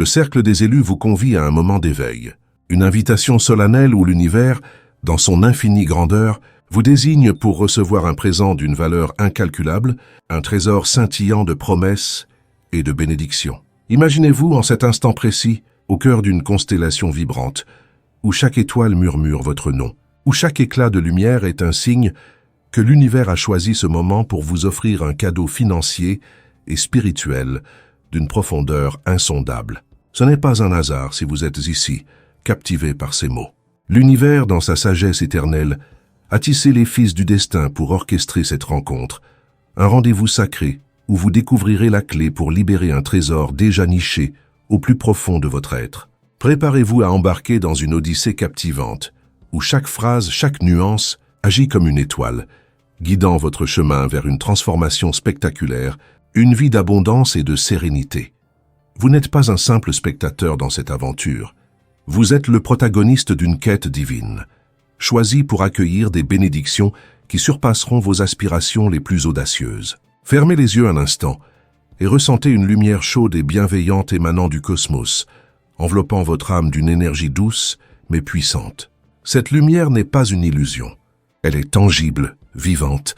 Le cercle des élus vous convie à un moment d'éveil, une invitation solennelle où l'univers, dans son infinie grandeur, vous désigne pour recevoir un présent d'une valeur incalculable, un trésor scintillant de promesses et de bénédictions. Imaginez-vous en cet instant précis, au cœur d'une constellation vibrante, où chaque étoile murmure votre nom, où chaque éclat de lumière est un signe que l'univers a choisi ce moment pour vous offrir un cadeau financier et spirituel d'une profondeur insondable. Ce n'est pas un hasard si vous êtes ici, captivé par ces mots. L'univers, dans sa sagesse éternelle, a tissé les fils du destin pour orchestrer cette rencontre, un rendez-vous sacré où vous découvrirez la clé pour libérer un trésor déjà niché au plus profond de votre être. Préparez-vous à embarquer dans une odyssée captivante, où chaque phrase, chaque nuance agit comme une étoile, guidant votre chemin vers une transformation spectaculaire, une vie d'abondance et de sérénité. Vous n'êtes pas un simple spectateur dans cette aventure. Vous êtes le protagoniste d'une quête divine, choisi pour accueillir des bénédictions qui surpasseront vos aspirations les plus audacieuses. Fermez les yeux un instant et ressentez une lumière chaude et bienveillante émanant du cosmos, enveloppant votre âme d'une énergie douce mais puissante. Cette lumière n'est pas une illusion. Elle est tangible, vivante,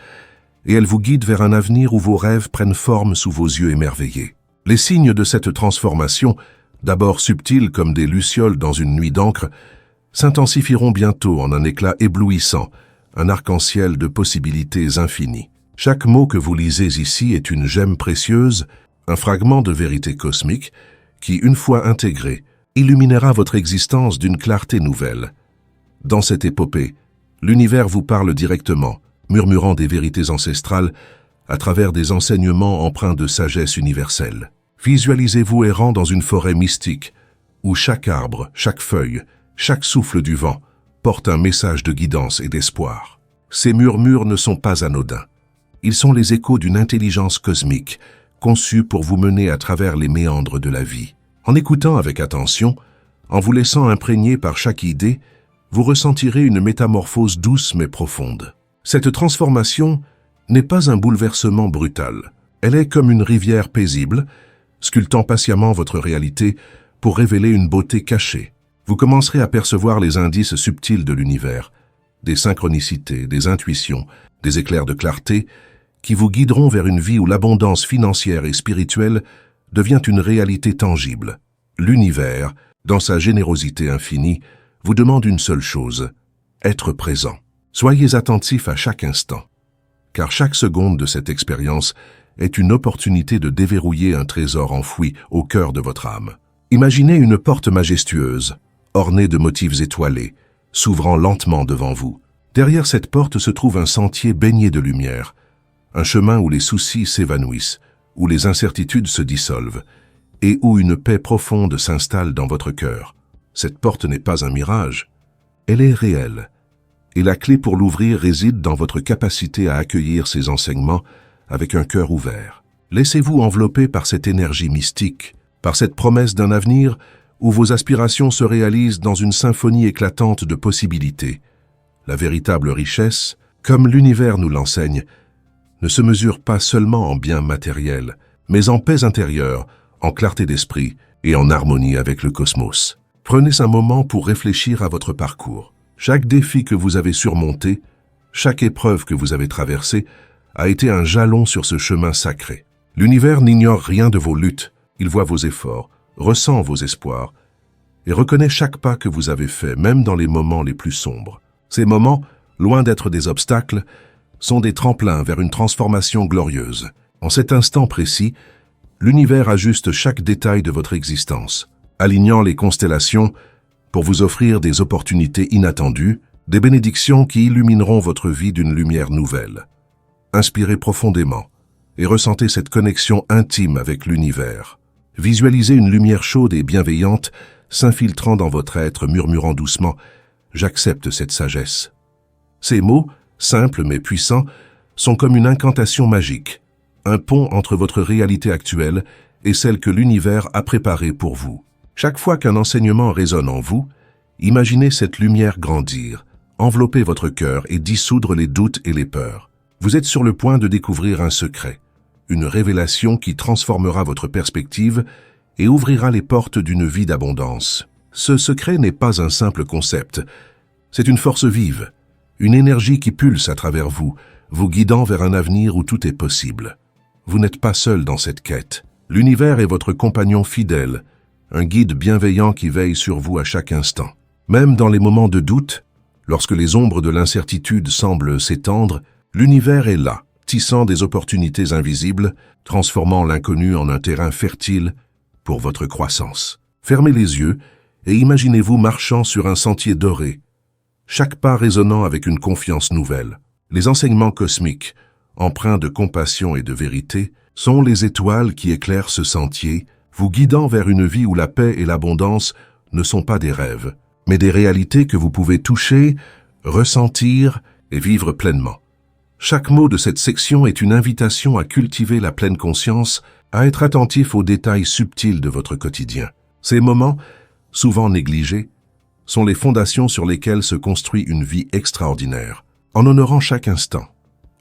et elle vous guide vers un avenir où vos rêves prennent forme sous vos yeux émerveillés. Les signes de cette transformation, d'abord subtils comme des lucioles dans une nuit d'encre, s'intensifieront bientôt en un éclat éblouissant, un arc-en-ciel de possibilités infinies. Chaque mot que vous lisez ici est une gemme précieuse, un fragment de vérité cosmique qui, une fois intégré, illuminera votre existence d'une clarté nouvelle. Dans cette épopée, l'univers vous parle directement, murmurant des vérités ancestrales à travers des enseignements empreints de sagesse universelle. Visualisez-vous errant dans une forêt mystique, où chaque arbre, chaque feuille, chaque souffle du vent porte un message de guidance et d'espoir. Ces murmures ne sont pas anodins. Ils sont les échos d'une intelligence cosmique, conçue pour vous mener à travers les méandres de la vie. En écoutant avec attention, en vous laissant imprégner par chaque idée, vous ressentirez une métamorphose douce mais profonde. Cette transformation n'est pas un bouleversement brutal. Elle est comme une rivière paisible, sculptant patiemment votre réalité pour révéler une beauté cachée. Vous commencerez à percevoir les indices subtils de l'univers, des synchronicités, des intuitions, des éclairs de clarté qui vous guideront vers une vie où l'abondance financière et spirituelle devient une réalité tangible. L'univers, dans sa générosité infinie, vous demande une seule chose, être présent. Soyez attentif à chaque instant, car chaque seconde de cette expérience est une opportunité de déverrouiller un trésor enfoui au cœur de votre âme. Imaginez une porte majestueuse, ornée de motifs étoilés, s'ouvrant lentement devant vous. Derrière cette porte se trouve un sentier baigné de lumière, un chemin où les soucis s'évanouissent, où les incertitudes se dissolvent, et où une paix profonde s'installe dans votre cœur. Cette porte n'est pas un mirage, elle est réelle, et la clé pour l'ouvrir réside dans votre capacité à accueillir ces enseignements avec un cœur ouvert. Laissez-vous envelopper par cette énergie mystique, par cette promesse d'un avenir où vos aspirations se réalisent dans une symphonie éclatante de possibilités. La véritable richesse, comme l'univers nous l'enseigne, ne se mesure pas seulement en biens matériels, mais en paix intérieure, en clarté d'esprit et en harmonie avec le cosmos. Prenez un moment pour réfléchir à votre parcours. Chaque défi que vous avez surmonté, chaque épreuve que vous avez traversée, a été un jalon sur ce chemin sacré. L'univers n'ignore rien de vos luttes, il voit vos efforts, ressent vos espoirs et reconnaît chaque pas que vous avez fait, même dans les moments les plus sombres. Ces moments, loin d'être des obstacles, sont des tremplins vers une transformation glorieuse. En cet instant précis, l'univers ajuste chaque détail de votre existence, alignant les constellations pour vous offrir des opportunités inattendues, des bénédictions qui illumineront votre vie d'une lumière nouvelle. Inspirez profondément et ressentez cette connexion intime avec l'univers. Visualisez une lumière chaude et bienveillante s'infiltrant dans votre être, murmurant doucement « J'accepte cette sagesse ». Ces mots, simples mais puissants, sont comme une incantation magique, un pont entre votre réalité actuelle et celle que l'univers a préparée pour vous. Chaque fois qu'un enseignement résonne en vous, imaginez cette lumière grandir, envelopper votre cœur et dissoudre les doutes et les peurs. Vous êtes sur le point de découvrir un secret, une révélation qui transformera votre perspective et ouvrira les portes d'une vie d'abondance. Ce secret n'est pas un simple concept, c'est une force vive, une énergie qui pulse à travers vous, vous guidant vers un avenir où tout est possible. Vous n'êtes pas seul dans cette quête. L'univers est votre compagnon fidèle, un guide bienveillant qui veille sur vous à chaque instant. Même dans les moments de doute, lorsque les ombres de l'incertitude semblent s'étendre, l'univers est là, tissant des opportunités invisibles, transformant l'inconnu en un terrain fertile pour votre croissance. Fermez les yeux et imaginez-vous marchant sur un sentier doré, chaque pas résonnant avec une confiance nouvelle. Les enseignements cosmiques, empreints de compassion et de vérité, sont les étoiles qui éclairent ce sentier, vous guidant vers une vie où la paix et l'abondance ne sont pas des rêves, mais des réalités que vous pouvez toucher, ressentir et vivre pleinement. Chaque mot de cette section est une invitation à cultiver la pleine conscience, à être attentif aux détails subtils de votre quotidien. Ces moments, souvent négligés, sont les fondations sur lesquelles se construit une vie extraordinaire. En honorant chaque instant,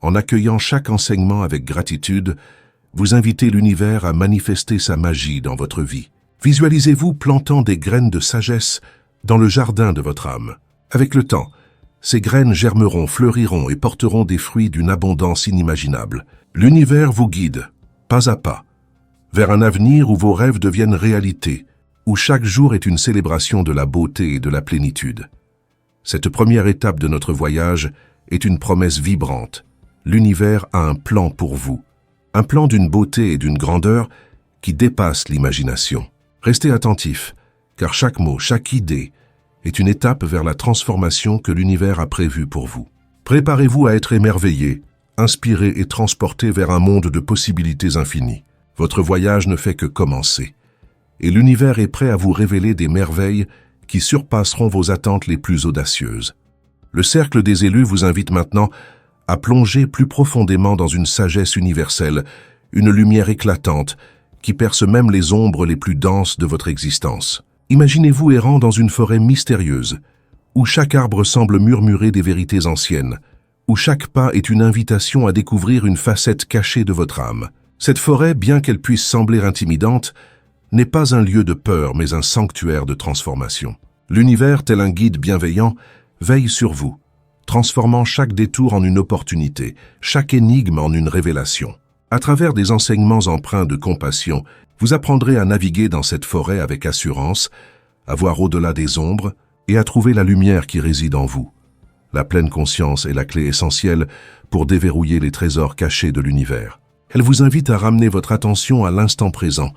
en accueillant chaque enseignement avec gratitude, vous invitez l'univers à manifester sa magie dans votre vie. Visualisez-vous plantant des graines de sagesse dans le jardin de votre âme. Avec le temps, ces graines germeront, fleuriront et porteront des fruits d'une abondance inimaginable. L'univers vous guide, pas à pas, vers un avenir où vos rêves deviennent réalité, où chaque jour est une célébration de la beauté et de la plénitude. Cette première étape de notre voyage est une promesse vibrante. L'univers a un plan pour vous, un plan d'une beauté et d'une grandeur qui dépasse l'imagination. Restez attentifs, car chaque mot, chaque idée est une étape vers la transformation que l'univers a prévue pour vous. Préparez-vous à être émerveillé, inspiré et transporté vers un monde de possibilités infinies. Votre voyage ne fait que commencer, et l'univers est prêt à vous révéler des merveilles qui surpasseront vos attentes les plus audacieuses. Le cercle des élus vous invite maintenant à plonger plus profondément dans une sagesse universelle, une lumière éclatante qui perce même les ombres les plus denses de votre existence. Imaginez-vous errant dans une forêt mystérieuse, où chaque arbre semble murmurer des vérités anciennes, où chaque pas est une invitation à découvrir une facette cachée de votre âme. Cette forêt, bien qu'elle puisse sembler intimidante, n'est pas un lieu de peur, mais un sanctuaire de transformation. L'univers, tel un guide bienveillant, veille sur vous, transformant chaque détour en une opportunité, chaque énigme en une révélation. À travers des enseignements empreints de compassion, vous apprendrez à naviguer dans cette forêt avec assurance, à voir au-delà des ombres et à trouver la lumière qui réside en vous. La pleine conscience est la clé essentielle pour déverrouiller les trésors cachés de l'univers. Elle vous invite à ramener votre attention à l'instant présent,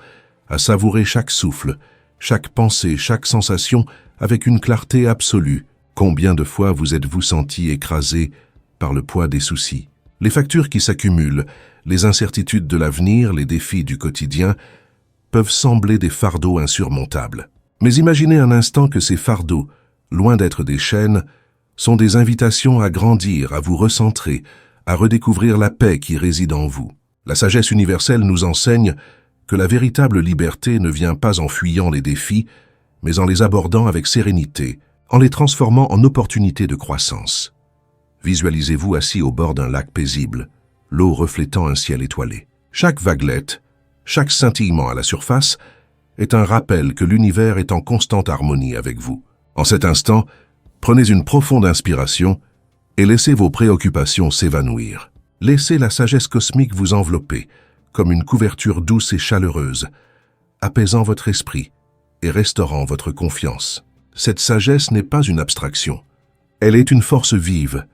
à savourer chaque souffle, chaque pensée, chaque sensation avec une clarté absolue. Combien de fois vous êtes-vous senti écrasé par le poids des soucis? Les factures qui s'accumulent, les incertitudes de l'avenir, les défis du quotidien peuvent sembler des fardeaux insurmontables. Mais imaginez un instant que ces fardeaux, loin d'être des chaînes, sont des invitations à grandir, à vous recentrer, à redécouvrir la paix qui réside en vous. La sagesse universelle nous enseigne que la véritable liberté ne vient pas en fuyant les défis, mais en les abordant avec sérénité, en les transformant en opportunités de croissance. Visualisez-vous assis au bord d'un lac paisible, l'eau reflétant un ciel étoilé. Chaque vaguelette, chaque scintillement à la surface est un rappel que l'univers est en constante harmonie avec vous. En cet instant, prenez une profonde inspiration et laissez vos préoccupations s'évanouir. Laissez la sagesse cosmique vous envelopper, comme une couverture douce et chaleureuse, apaisant votre esprit et restaurant votre confiance. Cette sagesse n'est pas une abstraction. Elle est une force vive,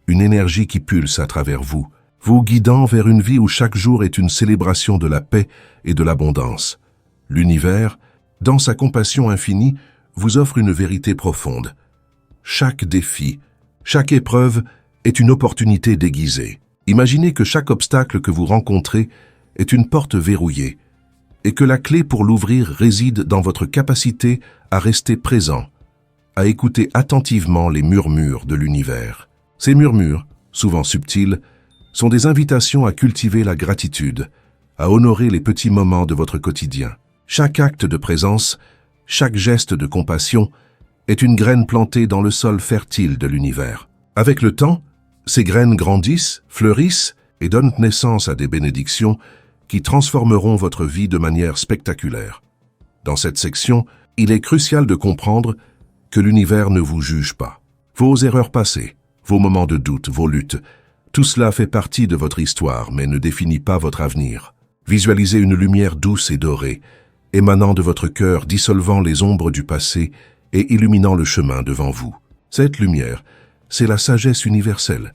une énergie qui pulse à travers vous, vous guidant vers une vie où chaque jour est une célébration de la paix et de l'abondance. L'univers, dans sa compassion infinie, vous offre une vérité profonde. Chaque défi, chaque épreuve est une opportunité déguisée. Imaginez que chaque obstacle que vous rencontrez est une porte verrouillée et que la clé pour l'ouvrir réside dans votre capacité à rester présent, à écouter attentivement les murmures de l'univers. Ces murmures, souvent subtils, sont des invitations à cultiver la gratitude, à honorer les petits moments de votre quotidien. Chaque acte de présence, chaque geste de compassion est une graine plantée dans le sol fertile de l'univers. Avec le temps, ces graines grandissent, fleurissent et donnent naissance à des bénédictions qui transformeront votre vie de manière spectaculaire. Dans cette section, il est crucial de comprendre que l'univers ne vous juge pas. Vos erreurs passées, vos moments de doute, vos luttes, tout cela fait partie de votre histoire, mais ne définit pas votre avenir. Visualisez une lumière douce et dorée, émanant de votre cœur, dissolvant les ombres du passé et illuminant le chemin devant vous. Cette lumière, c'est la sagesse universelle,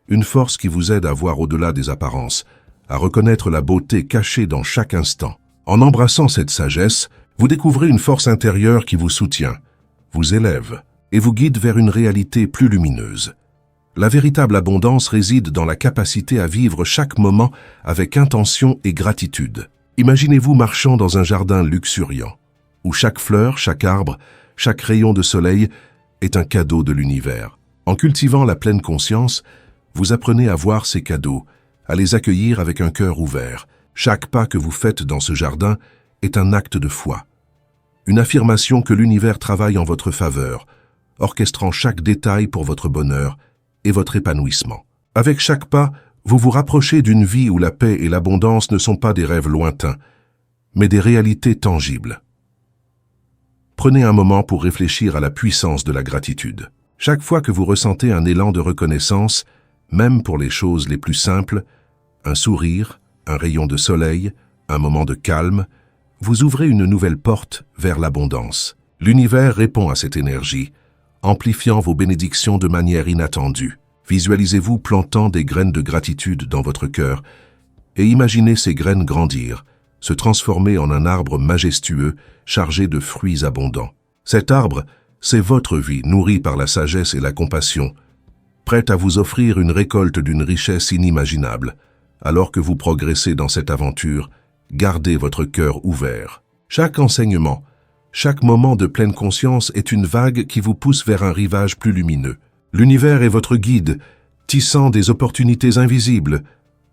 une force qui vous aide à voir au-delà des apparences, à reconnaître la beauté cachée dans chaque instant. En embrassant cette sagesse, vous découvrez une force intérieure qui vous soutient, vous élève et vous guide vers une réalité plus lumineuse. La véritable abondance réside dans la capacité à vivre chaque moment avec intention et gratitude. Imaginez-vous marchant dans un jardin luxuriant, où chaque fleur, chaque arbre, chaque rayon de soleil est un cadeau de l'univers. En cultivant la pleine conscience, vous apprenez à voir ces cadeaux, à les accueillir avec un cœur ouvert. Chaque pas que vous faites dans ce jardin est un acte de foi, une affirmation que l'univers travaille en votre faveur, orchestrant chaque détail pour votre bonheur et votre épanouissement. Avec chaque pas, vous vous rapprochez d'une vie où la paix et l'abondance ne sont pas des rêves lointains, mais des réalités tangibles. Prenez un moment pour réfléchir à la puissance de la gratitude. Chaque fois que vous ressentez un élan de reconnaissance, même pour les choses les plus simples, un sourire, un rayon de soleil, un moment de calme, vous ouvrez une nouvelle porte vers l'abondance. L'univers répond à cette énergie, amplifiant vos bénédictions de manière inattendue. Visualisez-vous plantant des graines de gratitude dans votre cœur et imaginez ces graines grandir, se transformer en un arbre majestueux chargé de fruits abondants. Cet arbre, c'est votre vie nourrie par la sagesse et la compassion, prête à vous offrir une récolte d'une richesse inimaginable. Alors que vous progressez dans cette aventure, gardez votre cœur ouvert. Chaque enseignement, chaque moment de pleine conscience est une vague qui vous pousse vers un rivage plus lumineux. L'univers est votre guide, tissant des opportunités invisibles,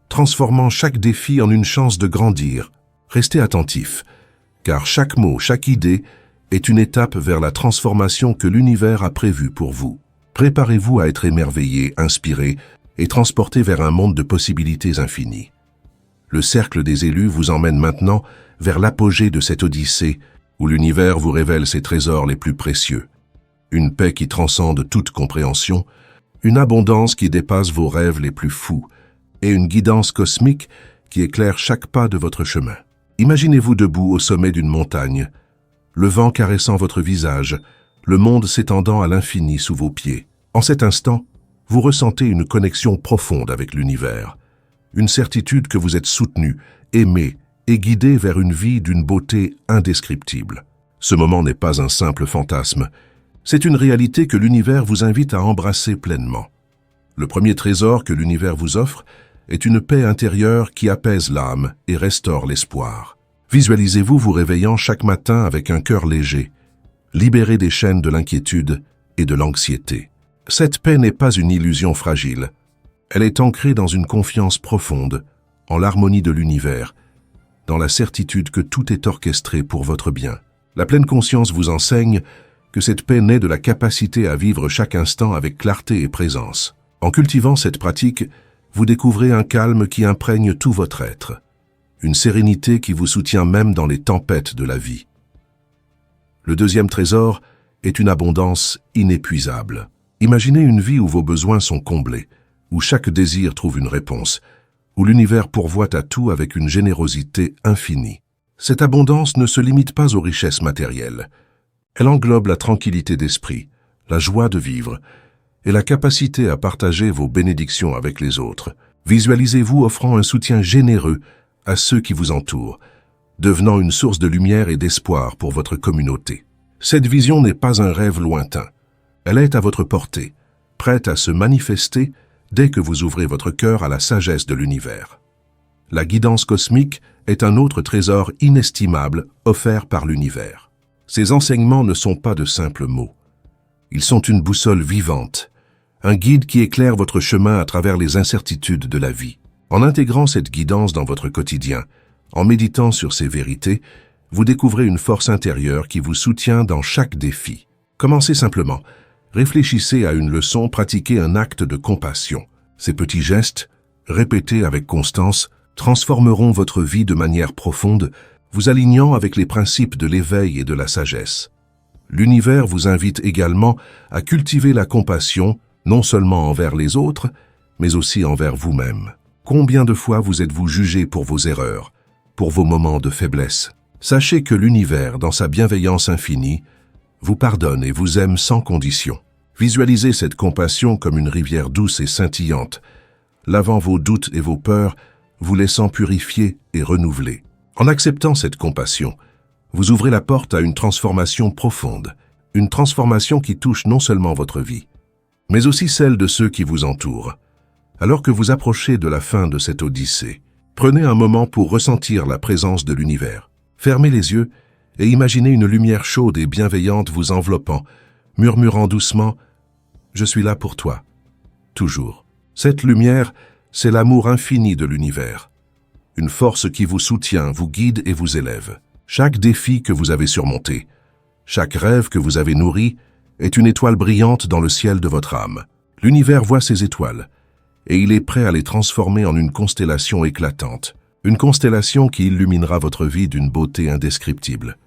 transformant chaque défi en une chance de grandir. Restez attentif, car chaque mot, chaque idée est une étape vers la transformation que l'univers a prévue pour vous. Préparez-vous à être émerveillé, inspiré et transporté vers un monde de possibilités infinies. Le cercle des élus vous emmène maintenant vers l'apogée de cette odyssée où l'univers vous révèle ses trésors les plus précieux. Une paix qui transcende toute compréhension, une abondance qui dépasse vos rêves les plus fous et une guidance cosmique qui éclaire chaque pas de votre chemin. Imaginez-vous debout au sommet d'une montagne, le vent caressant votre visage, le monde s'étendant à l'infini sous vos pieds. En cet instant, vous ressentez une connexion profonde avec l'univers, une certitude que vous êtes soutenu, aimé et guidé vers une vie d'une beauté indescriptible. Ce moment n'est pas un simple fantasme, c'est une réalité que l'univers vous invite à embrasser pleinement. Le premier trésor que l'univers vous offre est une paix intérieure qui apaise l'âme et restaure l'espoir. Visualisez-vous vous réveillant chaque matin avec un cœur léger, libéré des chaînes de l'inquiétude et de l'anxiété. Cette paix n'est pas une illusion fragile. Elle est ancrée dans une confiance profonde, en l'harmonie de l'univers, dans la certitude que tout est orchestré pour votre bien. La pleine conscience vous enseigne que cette paix naît de la capacité à vivre chaque instant avec clarté et présence. En cultivant cette pratique, vous découvrez un calme qui imprègne tout votre être, une sérénité qui vous soutient même dans les tempêtes de la vie. Le deuxième trésor est une abondance inépuisable. Imaginez une vie où vos besoins sont comblés, où chaque désir trouve une réponse, où l'univers pourvoit à tout avec une générosité infinie. Cette abondance ne se limite pas aux richesses matérielles. Elle englobe la tranquillité d'esprit, la joie de vivre et la capacité à partager vos bénédictions avec les autres. Visualisez-vous offrant un soutien généreux à ceux qui vous entourent, devenant une source de lumière et d'espoir pour votre communauté. Cette vision n'est pas un rêve lointain. Elle est à votre portée, prête à se manifester dès que vous ouvrez votre cœur à la sagesse de l'univers. La guidance cosmique est un autre trésor inestimable offert par l'univers. Ces enseignements ne sont pas de simples mots. Ils sont une boussole vivante, un guide qui éclaire votre chemin à travers les incertitudes de la vie. En intégrant cette guidance dans votre quotidien, en méditant sur ces vérités, vous découvrez une force intérieure qui vous soutient dans chaque défi. Commencez simplement. Réfléchissez à une leçon, pratiquez un acte de compassion. Ces petits gestes, répétés avec constance, transformeront votre vie de manière profonde, vous alignant avec les principes de l'éveil et de la sagesse. L'univers vous invite également à cultiver la compassion, non seulement envers les autres, mais aussi envers vous-même. Combien de fois vous êtes-vous jugé pour vos erreurs, pour vos moments de faiblesse? Sachez que l'univers, dans sa bienveillance infinie, vous pardonne et vous aime sans condition. Visualisez cette compassion comme une rivière douce et scintillante, lavant vos doutes et vos peurs, vous laissant purifier et renouveler. En acceptant cette compassion, vous ouvrez la porte à une transformation profonde, une transformation qui touche non seulement votre vie, mais aussi celle de ceux qui vous entourent. Alors que vous approchez de la fin de cette odyssée, prenez un moment pour ressentir la présence de l'univers. Fermez les yeux et imaginez une lumière chaude et bienveillante vous enveloppant, murmurant doucement « Je suis là pour toi, toujours ». Cette lumière, c'est l'amour infini de l'univers, une force qui vous soutient, vous guide et vous élève. Chaque défi que vous avez surmonté, chaque rêve que vous avez nourri, est une étoile brillante dans le ciel de votre âme. L'univers voit ces étoiles, et il est prêt à les transformer en une constellation éclatante, une constellation qui illuminera votre vie d'une beauté indescriptible.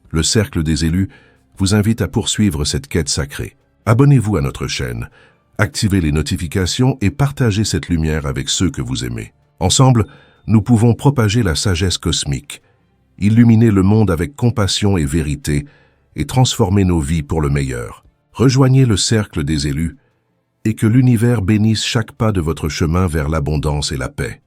Le Cercle des élus vous invite à poursuivre cette quête sacrée. Abonnez-vous à notre chaîne, activez les notifications et partagez cette lumière avec ceux que vous aimez. Ensemble, nous pouvons propager la sagesse cosmique, illuminer le monde avec compassion et vérité et transformer nos vies pour le meilleur. Rejoignez le Cercle des élus et que l'univers bénisse chaque pas de votre chemin vers l'abondance et la paix.